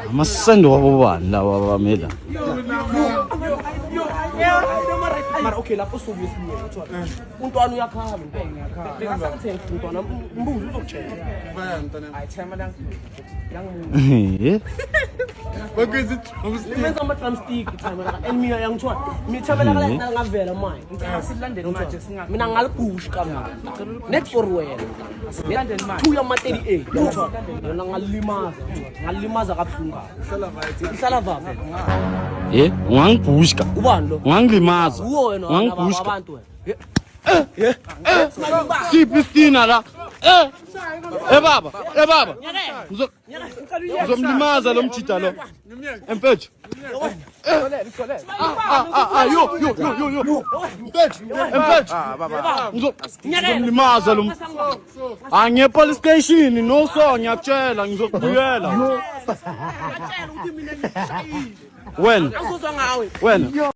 Amasendo wabobani lawa bamela. Mara okay lapho suku yesinye uthola untwana uyakhala ngempela ngiyakhala untwana mbuzi uzokutshela ayithema Bakwenza imenza ama drumstick time la enemy yangithola mithemela kala ngavela manje ngicela silandele manje singathi mina ngalibush kamna net for wena silandele manje 2 yama 38 uthola yona ngalimaza kabuhlungu ihlala vava ungangibhushka ubani lo ungangilimaza ungangibhushka abantu wena siphi istina la baba ngizomlimaza lo mjida lo empethu yo empethu ngizomlimaza lo angiye police station no so ngiyakutshela ngizokubuyela wena